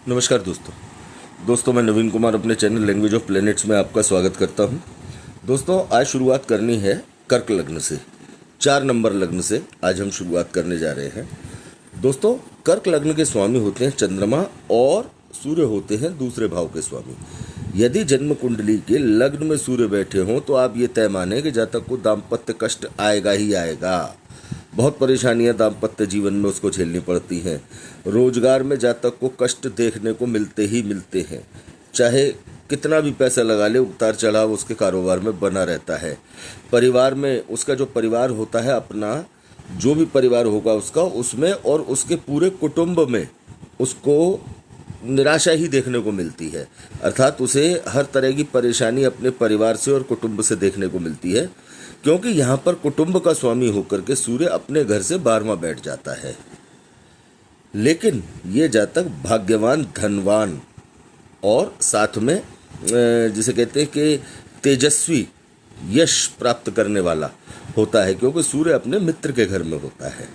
नमस्कार दोस्तों मैं नवीन कुमार अपने चैनल लैंग्वेज ऑफ प्लैनेट्स में आपका स्वागत करता हूं। दोस्तों आज शुरुआत करनी है कर्क लग्न से, 4 नंबर लग्न से आज हम शुरुआत करने जा रहे हैं। दोस्तों कर्क लग्न के स्वामी होते हैं चंद्रमा और सूर्य होते हैं दूसरे भाव के स्वामी। यदि जन्म कुंडली के लग्न में सूर्य बैठे हों तो आप ये तय माने कि जातक को दाम्पत्य कष्ट आएगा ही आएगा। बहुत परेशानियां दाम्पत्य जीवन में उसको झेलनी पड़ती हैं। रोजगार में जातक को कष्ट देखने को मिलते ही मिलते हैं। चाहे कितना भी पैसा लगा ले, उतार चढ़ाव उसके कारोबार में बना रहता है। परिवार में उसका जो परिवार होता है, अपना जो भी परिवार होगा उसका, उसमें और उसके पूरे कुटुंब में उसको निराशा ही देखने को मिलती है। अर्थात उसे हर तरह की परेशानी अपने परिवार से और कुटुंब से देखने को मिलती है, क्योंकि यहाँ पर कुटुंब का स्वामी होकर के सूर्य अपने घर से 12वां बैठ जाता है। लेकिन ये जातक भाग्यवान, धनवान और साथ में जिसे कहते हैं कि तेजस्वी, यश प्राप्त करने वाला होता है, क्योंकि सूर्य अपने मित्र के घर में होता है।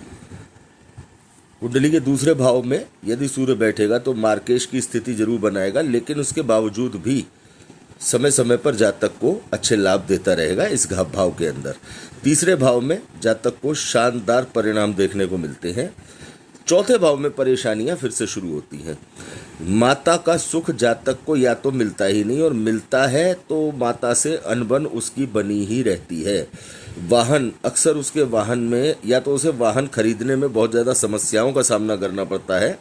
कुंडली के दूसरे भाव में यदि सूर्य बैठेगा तो मार्केश की स्थिति जरूर बनाएगा, लेकिन उसके बावजूद भी समय समय पर जातक को अच्छे लाभ देता रहेगा इस भाव के अंदर। तीसरे भाव में जातक को शानदार परिणाम देखने को मिलते हैं। चौथे भाव में परेशानियां फिर से शुरू होती हैं। माता का सुख जातक को या तो मिलता ही नहीं, और मिलता है तो माता से अनबन उसकी बनी ही रहती है। वाहन, अक्सर उसके वाहन में या तो उसे वाहन खरीदने में बहुत ज़्यादा समस्याओं का सामना करना पड़ता है,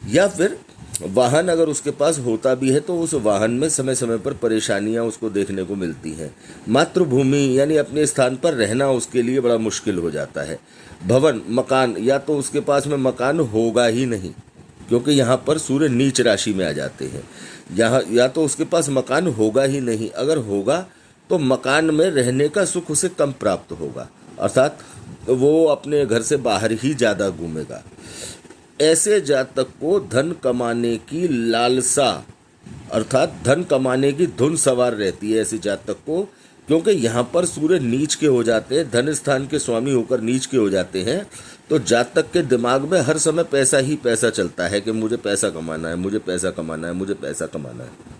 या फिर वाहन अगर उसके पास होता भी है तो उस वाहन में समय समय पर परेशानियां उसको देखने को मिलती हैं। मातृभूमि यानी अपने स्थान पर रहना उसके लिए बड़ा मुश्किल हो जाता है। भवन, मकान, या तो उसके पास में मकान होगा ही नहीं, क्योंकि यहाँ पर सूर्य नीच राशि में आ जाते हैं। यहाँ या तो उसके पास मकान होगा ही नहीं, अगर होगा तो मकान में रहने का सुख उसे कम प्राप्त होगा, अर्थात वो अपने घर से बाहर ही ज़्यादा घूमेगा। ऐसे जातक को धन कमाने की लालसा, अर्थात धन कमाने की धुन सवार रहती है ऐसे जातक को, क्योंकि यहाँ पर सूर्य नीच के हो जाते हैं, धन स्थान के स्वामी होकर नीच के हो जाते हैं। तो जातक के दिमाग में हर समय पैसा ही पैसा चलता है कि मुझे पैसा कमाना है, मुझे पैसा कमाना है, मुझे पैसा कमाना है।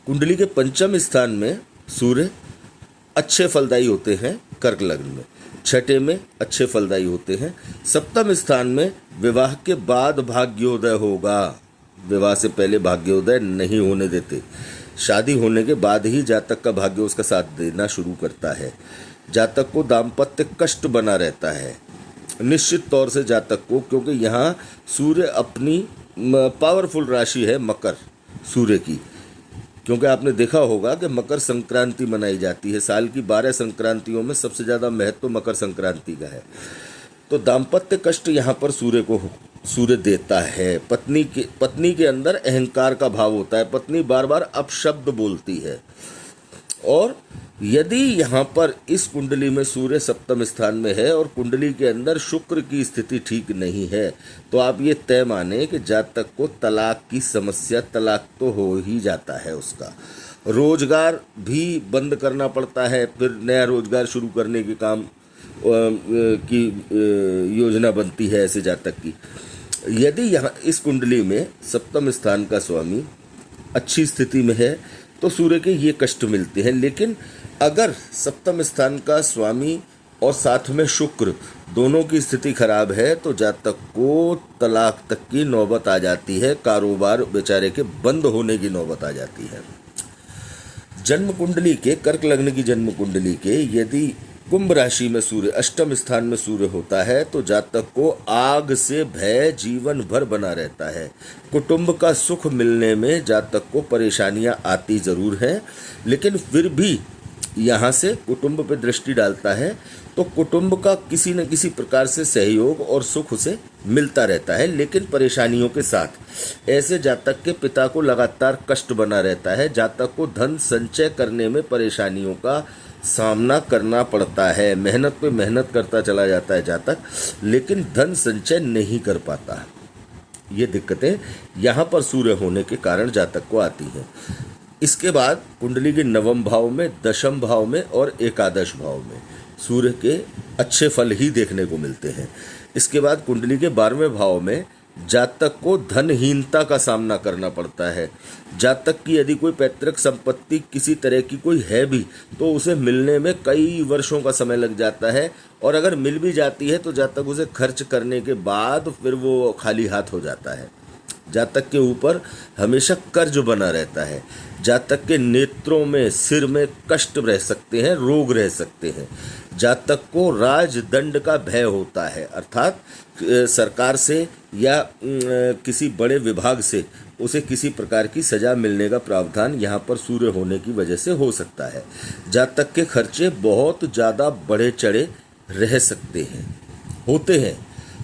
कुंडली के पंचम स्थान में सूर्य अच्छे फलदायी होते हैं कर्क लग्न में, छठे में अच्छे फलदायी होते हैं। सप्तम स्थान में विवाह के बाद भाग्योदय होगा, विवाह से पहले भाग्योदय नहीं होने देते। शादी होने के बाद ही जातक का भाग्य उसका साथ देना शुरू करता है। जातक को दाम्पत्य कष्ट बना रहता है निश्चित तौर से जातक को, क्योंकि यहाँ सूर्य अपनी पावरफुल राशि है मकर सूर्य की, क्योंकि आपने देखा होगा कि मकर संक्रांति मनाई जाती है। साल की 12 संक्रांतियों में सबसे ज़्यादा महत्व मकर संक्रांति का है। तो दाम्पत्य कष्ट यहाँ पर सूर्य देता है। पत्नी के अंदर अहंकार का भाव होता है, पत्नी बार बार अपशब्द बोलती है। और यदि यहाँ पर इस कुंडली में सूर्य सप्तम स्थान में है और कुंडली के अंदर शुक्र की स्थिति ठीक नहीं है, तो आप ये तय माने कि जातक को तलाक की समस्या, तलाक तो हो ही जाता है उसका। रोजगार भी बंद करना पड़ता है, फिर नया रोजगार शुरू करने के काम की योजना बनती है ऐसे जातक की। यदि यहाँ इस कुंडली में सप्तम स्थान का स्वामी अच्छी स्थिति में है तो सूर्य के ये कष्ट मिलते हैं। लेकिन अगर सप्तम स्थान का स्वामी और साथ में शुक्र दोनों की स्थिति खराब है तो जातक को तलाक तक की नौबत आ जाती है, कारोबार बेचारे के बंद होने की नौबत आ जाती है। जन्म कुंडली के, कर्क लग्न की जन्म कुंडली के यदि कुंभ राशि में सूर्य, अष्टम स्थान में सूर्य होता है तो जातक को आग से भय जीवन भर बना रहता है। कुटुंब का सुख मिलने में जातक को परेशानियां आती जरूर हैं, लेकिन फिर भी यहाँ से कुटुंब पर दृष्टि डालता है तो कुटुंब का किसी न किसी प्रकार से सहयोग और सुख उसे मिलता रहता है, लेकिन परेशानियों के साथ। ऐसे जातक के पिता को लगातार कष्ट बना रहता है। जातक को धन संचय करने में परेशानियों का सामना करना पड़ता है। मेहनत पे मेहनत करता चला जाता है जातक, लेकिन धन संचय नहीं कर पाता। ये दिक्कतें यहाँ पर सूर्य होने के कारण जातक को आती हैं। इसके बाद कुंडली के नवम भाव में, दशम भाव में और एकादश भाव में सूर्य के अच्छे फल ही देखने को मिलते हैं। इसके बाद कुंडली के 12वें भाव में जातक को धनहीनता का सामना करना पड़ता है। जातक की यदि कोई पैतृक संपत्ति किसी तरह की कोई है भी तो उसे मिलने में कई वर्षों का समय लग जाता है, और अगर मिल भी जाती है तो जातक उसे खर्च करने के बाद फिर वो खाली हाथ हो जाता है। जातक के ऊपर हमेशा कर्ज बना रहता है। जातक के नेत्रों में, सिर में कष्ट रह सकते हैं, रोग रह सकते हैं। जातक को राजदंड का भय होता है, अर्थात सरकार से या किसी बड़े विभाग से उसे किसी प्रकार की सजा मिलने का प्रावधान यहाँ पर सूर्य होने की वजह से हो सकता है। जातक के खर्चे बहुत ज़्यादा बढ़े चढ़े रह सकते हैं, होते हैं।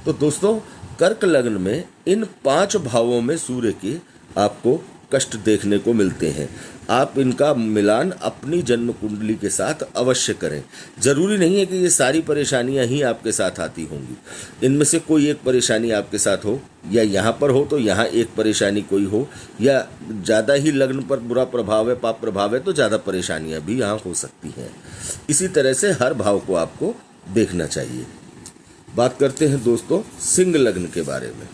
तो दोस्तों, कर्क लग्न में इन 5 भावों में सूर्य के आपको कष्ट देखने को मिलते हैं। आप इनका मिलान अपनी जन्म कुंडली के साथ अवश्य करें। जरूरी नहीं है कि ये सारी परेशानियां ही आपके साथ आती होंगी। इनमें से कोई एक परेशानी आपके साथ हो, या यहाँ पर हो तो यहाँ एक परेशानी कोई हो, या ज़्यादा ही लग्न पर बुरा प्रभाव है, पाप प्रभाव है, तो ज़्यादा परेशानियां भी यहाँ हो सकती हैं। इसी तरह से हर भाव को आपको देखना चाहिए। बात करते हैं दोस्तों सिंह लग्न के बारे में।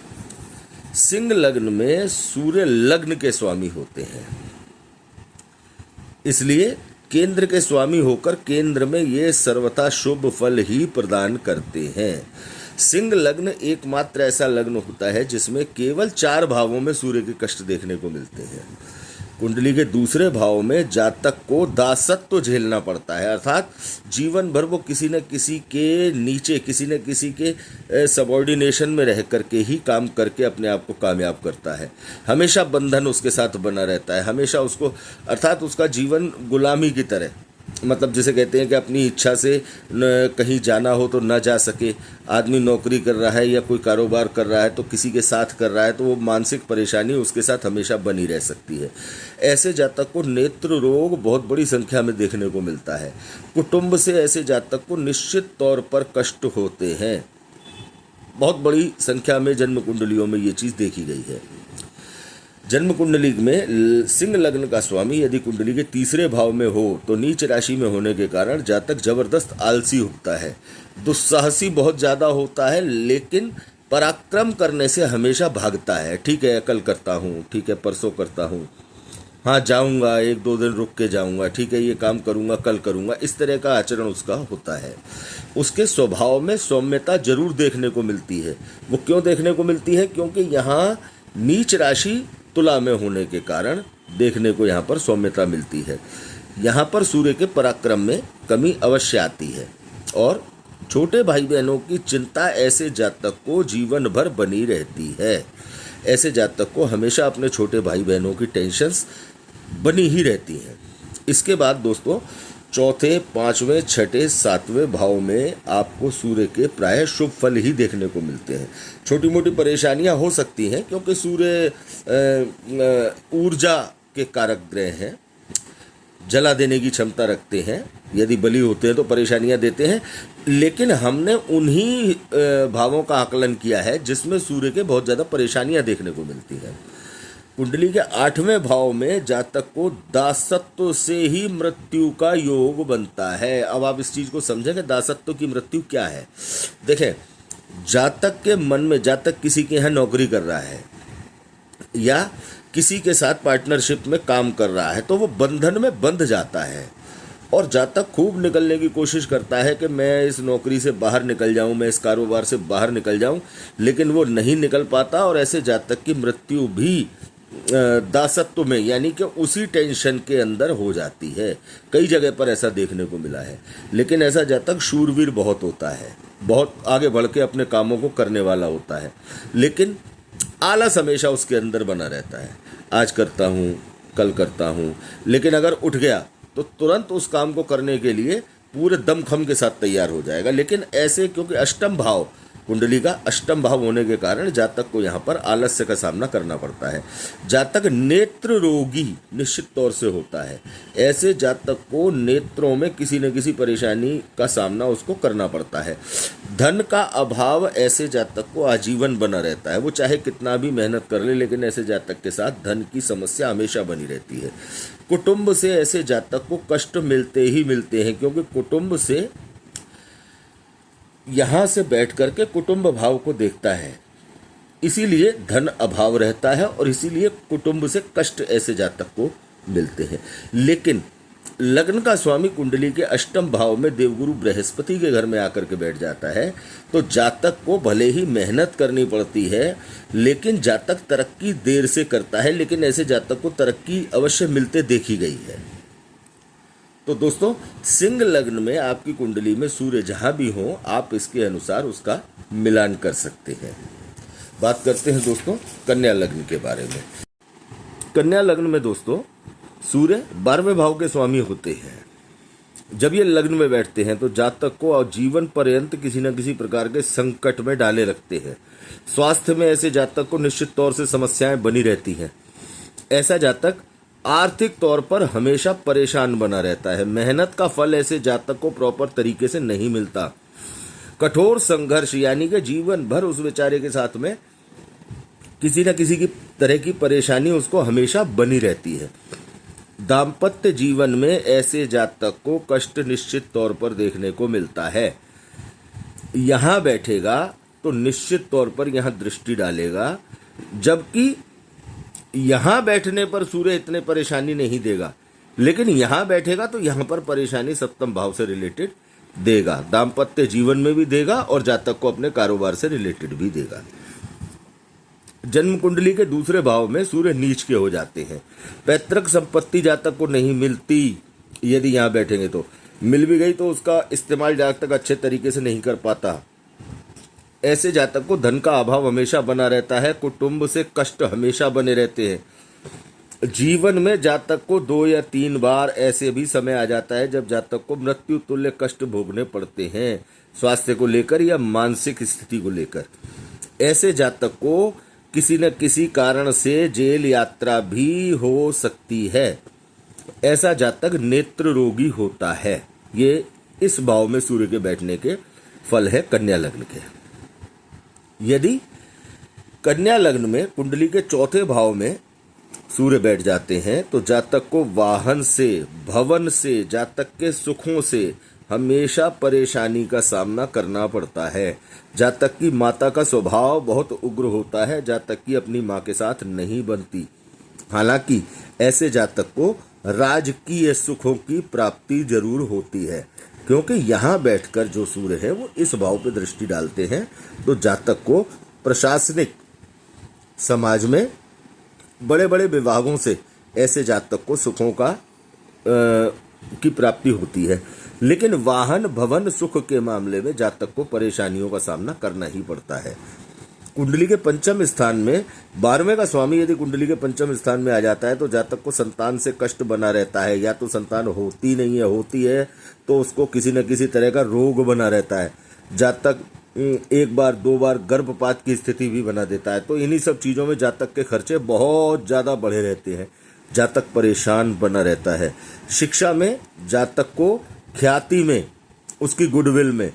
सिंह लग्न में सूर्य लग्न के स्वामी होते हैं, इसलिए केंद्र के स्वामी होकर केंद्र में ये सर्वथा शुभ फल ही प्रदान करते हैं। सिंह लग्न एकमात्र ऐसा लग्न होता है जिसमें केवल 4 भावों में सूर्य के कष्ट देखने को मिलते हैं। कुंडली के दूसरे भाव में जातक को दासत्व झेलना पड़ता है, अर्थात जीवन भर वो किसी न किसी के नीचे, किसी न किसी के सबॉर्डिनेशन में रह करके ही काम करके अपने आप को कामयाब करता है। हमेशा बंधन उसके साथ बना रहता है, हमेशा उसको, अर्थात उसका जीवन गुलामी की तरह, मतलब जिसे कहते हैं कि अपनी इच्छा से कहीं जाना हो तो न जा सके। आदमी नौकरी कर रहा है या कोई कारोबार कर रहा है तो किसी के साथ कर रहा है, तो वो मानसिक परेशानी उसके साथ हमेशा बनी रह सकती है। ऐसे जातक को नेत्र रोग बहुत बड़ी संख्या में देखने को मिलता है। कुटुंब से ऐसे जातक को निश्चित तौर पर कष्ट होते हैं। बहुत बड़ी संख्या में जन्म कुंडलियों में ये चीज़ देखी गई है। जन्म कुंडली में सिंह लग्न का स्वामी यदि कुंडली के तीसरे भाव में हो तो नीच राशि में होने के कारण जातक जबरदस्त आलसी होता है, दुस्साहसी बहुत ज़्यादा होता है, लेकिन पराक्रम करने से हमेशा भागता है। ठीक है, कल करता हूँ, ठीक है परसों करता हूँ, हाँ जाऊँगा, 1-2 दिन रुक के जाऊँगा, ठीक है ये काम करूँगा, कल करूँगा, इस तरह का आचरण उसका होता है। उसके स्वभाव में सौम्यता जरूर देखने को मिलती है। वो क्यों देखने को मिलती है? क्योंकि यहाँ नीच राशि तुला में होने के कारण देखने को यहाँ पर सौम्यता मिलती है। यहाँ पर सूर्य के पराक्रम में कमी अवश्य आती है, और छोटे भाई बहनों की चिंता ऐसे जातक को जीवन भर बनी रहती है। ऐसे जातक को हमेशा अपने छोटे भाई बहनों की टेंशन्स बनी ही रहती हैं। इसके बाद दोस्तों चौथे, 5वें, 6ठे, 7वें भाव में आपको सूर्य के प्रायः शुभ फल ही देखने को मिलते हैं। छोटी मोटी परेशानियां हो सकती हैं क्योंकि सूर्य ऊर्जा के कारक ग्रह हैं, जला देने की क्षमता रखते हैं। यदि बली होते हैं तो परेशानियां देते हैं, लेकिन हमने उन्हीं भावों का आकलन किया है जिसमें सूर्य के बहुत ज़्यादा परेशानियां देखने को मिलती हैं। कुंडली के 8वें भाव में जातक को दासत्व से ही मृत्यु का योग बनता है। अब आप इस चीज़ को समझेंगे, दासत्व की मृत्यु क्या है। देखें, जातक के मन में, जातक किसी के यहाँ नौकरी कर रहा है या किसी के साथ पार्टनरशिप में काम कर रहा है तो वो बंधन में बंध जाता है, और जातक खूब निकलने की कोशिश करता है कि मैं इस नौकरी से बाहर निकल जाऊं, मैं इस कारोबार से बाहर निकल जाऊं, लेकिन वो नहीं निकल पाता, और ऐसे जातक की मृत्यु भी दासत्व में, यानी कि उसी टेंशन के अंदर हो जाती है। कई जगह पर ऐसा देखने को मिला है। लेकिन ऐसा जातक शूरवीर बहुत होता है, बहुत आगे बढ़ के अपने कामों को करने वाला होता है, लेकिन आलस हमेशा उसके अंदर बना रहता है। आज करता हूँ, कल करता हूँ, लेकिन अगर उठ गया तो तुरंत उस काम को करने के लिए पूरे दमखम के साथ तैयार हो जाएगा। लेकिन ऐसे, क्योंकि अष्टम भाव, कुंडली का अष्टम भाव होने के कारण जातक को यहाँ पर आलस्य का सामना करना पड़ता है। जातक नेत्र रोगी निश्चित तौर से होता है। ऐसे जातक को नेत्रों में किसी न किसी परेशानी का सामना उसको करना पड़ता है। धन का अभाव ऐसे जातक को आजीवन बना रहता है। वो चाहे कितना भी मेहनत कर ले, लेकिन ऐसे जातक के साथ धन की समस्या हमेशा बनी रहती है। कुटुंब से ऐसे जातक को कष्ट मिलते ही मिलते हैं, क्योंकि कुटुंब से यहाँ से बैठ करके कुटुंब भाव को देखता है। इसीलिए धन अभाव रहता है और इसीलिए कुटुंब से कष्ट ऐसे जातक को मिलते हैं। लेकिन लग्न का स्वामी कुंडली के अष्टम भाव में देवगुरु बृहस्पति के घर में आकर के बैठ जाता है तो जातक को भले ही मेहनत करनी पड़ती है, लेकिन जातक तरक्की देर से करता है, लेकिन ऐसे जातक को तरक्की अवश्य मिलते देखी गई है। तो दोस्तों, सिंह लग्न में आपकी कुंडली में सूर्य जहां भी हो, आप इसके अनुसार उसका मिलान कर सकते हैं। बात करते हैं दोस्तों कन्या लग्न के बारे में। कन्या लग्न में दोस्तों सूर्य 12वें भाव के स्वामी होते हैं। जब ये लग्न में बैठते हैं तो जातक को जीवन पर्यंत किसी न किसी प्रकार के संकट में डाले रखते हैं। स्वास्थ्य में ऐसे जातक को निश्चित तौर से समस्याएं बनी रहती हैं। ऐसा जातक आर्थिक तौर पर हमेशा परेशान बना रहता है। मेहनत का फल ऐसे जातक को प्रॉपर तरीके से नहीं मिलता। कठोर संघर्ष यानी कि जीवन भर उस बेचारे के साथ में किसी न किसी की तरह की परेशानी उसको हमेशा बनी रहती है। दाम्पत्य जीवन में ऐसे जातक को कष्ट निश्चित तौर पर देखने को मिलता है। यहाँ बैठेगा तो निश्चित तौर पर यहाँ दृष्टि डालेगा, जबकि यहाँ बैठने पर सूर्य इतने परेशानी नहीं देगा, लेकिन यहाँ बैठेगा तो यहाँ पर परेशानी सप्तम भाव से रिलेटेड देगा। दाम्पत्य जीवन में भी देगा और जातक को अपने कारोबार से रिलेटेड भी देगा। जन्म कुंडली के दूसरे भाव में सूर्य नीच के हो जाते हैं। पैतृक संपत्ति जातक को नहीं मिलती, यदि यहाँ बैठेंगे तो मिल भी गई तो उसका इस्तेमाल जातक अच्छे तरीके से नहीं कर पाता। ऐसे जातक को धन का अभाव हमेशा बना रहता है। कुटुंब से कष्ट हमेशा बने रहते हैं। जीवन में जातक को 2 या 3 बार ऐसे भी समय आ जाता है जब जातक को मृत्यु तुल्य कष्ट भोगने पड़ते हैं, स्वास्थ्य को लेकर या मानसिक स्थिति को लेकर। ऐसे जातक को किसी न किसी कारण से जेल यात्रा भी हो सकती है। ऐसा जातक नेत्र रोगी होता है। ये इस भाव में सूर्य के बैठने के फल है कन्या लग्न के। यदि कन्या लग्न में कुंडली के चौथे भाव में सूर्य बैठ जाते हैं तो जातक को वाहन से, भवन से, जातक के सुखों से हमेशा परेशानी का सामना करना पड़ता है। जातक की माता का स्वभाव बहुत उग्र होता है। जातक की अपनी माँ के साथ नहीं बनती। हालांकि ऐसे जातक को राजकीय सुखों की प्राप्ति जरूर होती है, क्योंकि यहाँ बैठकर जो सूर्य है वो इस भाव पे दृष्टि डालते हैं तो जातक को प्रशासनिक समाज में बड़े बड़े विभागों से ऐसे जातक को सुखों की प्राप्ति होती है। लेकिन वाहन, भवन, सुख के मामले में जातक को परेशानियों का सामना करना ही पड़ता है। कुंडली के पंचम स्थान में 12वें का स्वामी यदि कुंडली के पंचम स्थान में आ जाता है तो जातक को संतान से कष्ट बना रहता है। या तो संतान होती नहीं है, होती है तो उसको किसी न किसी तरह का रोग बना रहता है। जातक 1 बार 2 बार गर्भपात की स्थिति भी बना देता है। तो इन्हीं सब चीज़ों में जातक के खर्चे बहुत ज़्यादा बढ़े रहते हैं। जातक परेशान बना रहता है। शिक्षा में जातक को ख्याति में, उसकी गुडविल में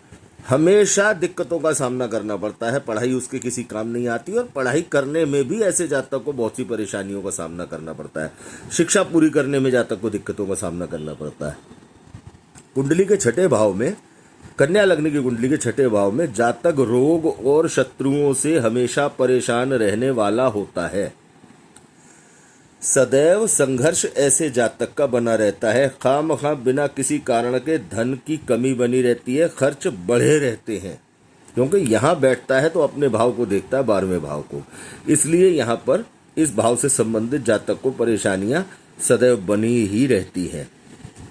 हमेशा दिक्कतों का सामना करना पड़ता है। पढ़ाई उसके किसी काम नहीं आती और पढ़ाई करने में भी ऐसे जातक को बहुत सी परेशानियों का सामना करना पड़ता है। शिक्षा पूरी करने में जातक को दिक्कतों का सामना करना पड़ता है। कुंडली के छठे भाव में, कन्या लग्न की कुंडली के छठे भाव में जातक रोग और शत्रुओं से हमेशा परेशान रहने वाला होता है। सदैव संघर्ष ऐसे जातक का बना रहता है। खामखा बिना किसी कारण के धन की कमी बनी रहती है। खर्च बढ़े रहते हैं, क्योंकि यहाँ बैठता है तो अपने भाव को देखता है, 12वें भाव को। इसलिए यहाँ पर इस भाव से संबंधित जातक को परेशानियाँ सदैव बनी ही रहती हैं।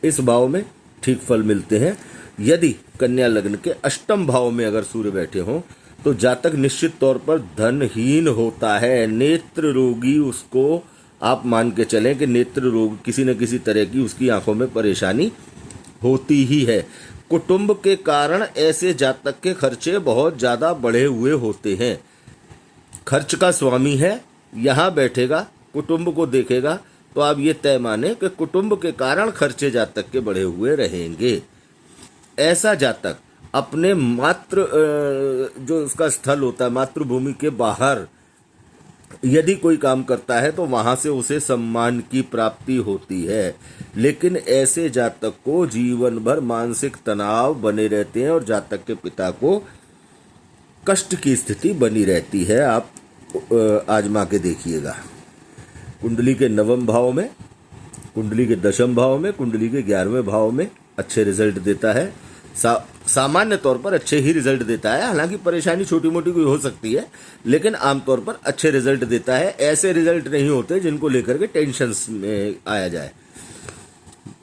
इस भाव में ठीक फल मिलते हैं। यदि कन्या लग्न के अष्टम भाव में अगर सूर्य बैठे हों तो जातक निश्चित तौर पर धनहीन होता है। नेत्र रोगी, उसको आप मान के चलें कि नेत्र रोग किसी न किसी तरह की उसकी आंखों में परेशानी होती ही है। कुटुंब के कारण ऐसे जातक के खर्चे बहुत ज़्यादा बढ़े हुए होते हैं। खर्च का स्वामी है, यहाँ बैठेगा, कुटुंब को देखेगा, तो आप ये तय माने कि कुटुंब के कारण खर्चे जातक के बढ़े हुए रहेंगे। ऐसा जातक अपने जो उसका स्थल होता है, मातृभूमि के बाहर यदि कोई काम करता है तो वहां से उसे सम्मान की प्राप्ति होती है। लेकिन ऐसे जातक को जीवन भर मानसिक तनाव बने रहते हैं और जातक के पिता को कष्ट की स्थिति बनी रहती है। आप आजमा के देखिएगा। कुंडली के नवम भाव में, कुंडली के दशम भाव में, कुंडली के 11वें भाव में अच्छे रिजल्ट देता है। सामान्य तौर पर अच्छे ही रिजल्ट देता है। हालांकि परेशानी छोटी मोटी कोई हो सकती है, लेकिन आमतौर पर अच्छे रिजल्ट देता है। ऐसे रिजल्ट नहीं होते जिनको लेकर के टेंशन में आया जाए।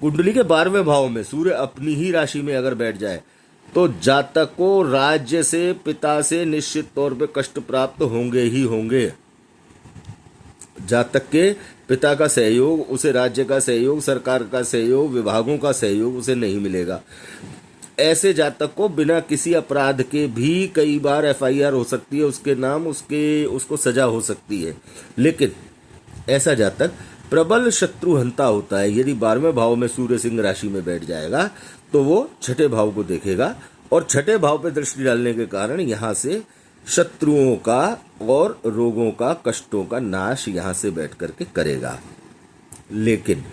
कुंडली के 12वें भाव में सूर्य अपनी ही राशि में अगर बैठ जाए तो जातक को राज्य से, पिता से निश्चित तौर पे कष्ट प्राप्त होंगे ही होंगे। जातक के पिता का सहयोग, उसे राज्य का सहयोग, सरकार का सहयोग, विभागों का सहयोग उसे नहीं मिलेगा। ऐसे जातक को बिना किसी अपराध के भी कई बार FIR हो सकती है उसके नाम, उसको सजा हो सकती है। लेकिन ऐसा जातक प्रबल शत्रुहंता होता है। यदि 12वें भाव में सूर्य सिंह राशि में बैठ जाएगा तो वो छठे भाव को देखेगा और छठे भाव पे दृष्टि डालने के कारण यहाँ से शत्रुओं का और रोगों का, कष्टों का नाश यहाँ से बैठ करके करेगा। लेकिन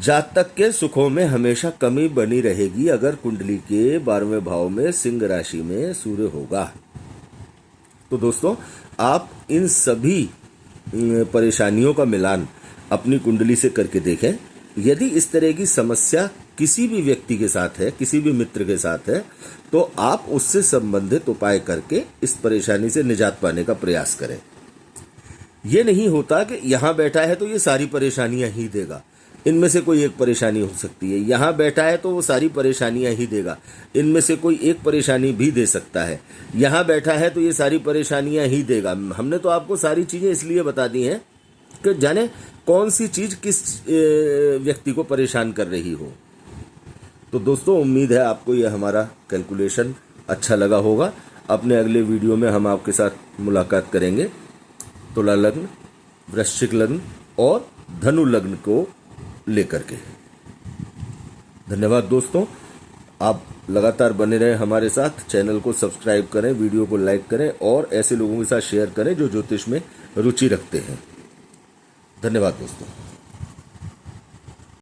जातक के सुखों में हमेशा कमी बनी रहेगी अगर कुंडली के 12वें भाव में सिंह राशि में सूर्य होगा। तो दोस्तों, आप इन सभी परेशानियों का मिलान अपनी कुंडली से करके देखें। यदि इस तरह की समस्या किसी भी व्यक्ति के साथ है, किसी भी मित्र के साथ है, तो आप उससे संबंधित उपाय करके इस परेशानी से निजात पाने का प्रयास करें। ये नहीं होता कि यहाँ बैठा है तो ये सारी परेशानियां ही देगा। इनमें से कोई एक परेशानी हो सकती है। यहाँ बैठा है तो वो सारी परेशानियां ही देगा। इनमें से कोई एक परेशानी भी दे सकता है। यहाँ बैठा है तो ये सारी परेशानियां ही देगा। हमने तो आपको सारी चीज़ें इसलिए बता दी हैं कि जाने कौन सी चीज़ किस व्यक्ति को परेशान कर रही हो। तो दोस्तों, उम्मीद है आपको यह हमारा कैलकुलेशन अच्छा लगा होगा। अपने अगले वीडियो में हम आपके साथ मुलाकात करेंगे तुला लग्न, वृश्चिक लग्न और धनु लग्न को लेकर के। धन्यवाद दोस्तों, आप लगातार बने रहें हमारे साथ। चैनल को सब्सक्राइब करें, वीडियो को लाइक करें और ऐसे लोगों के साथ शेयर करें जो ज्योतिष में रुचि रखते हैं। धन्यवाद दोस्तों।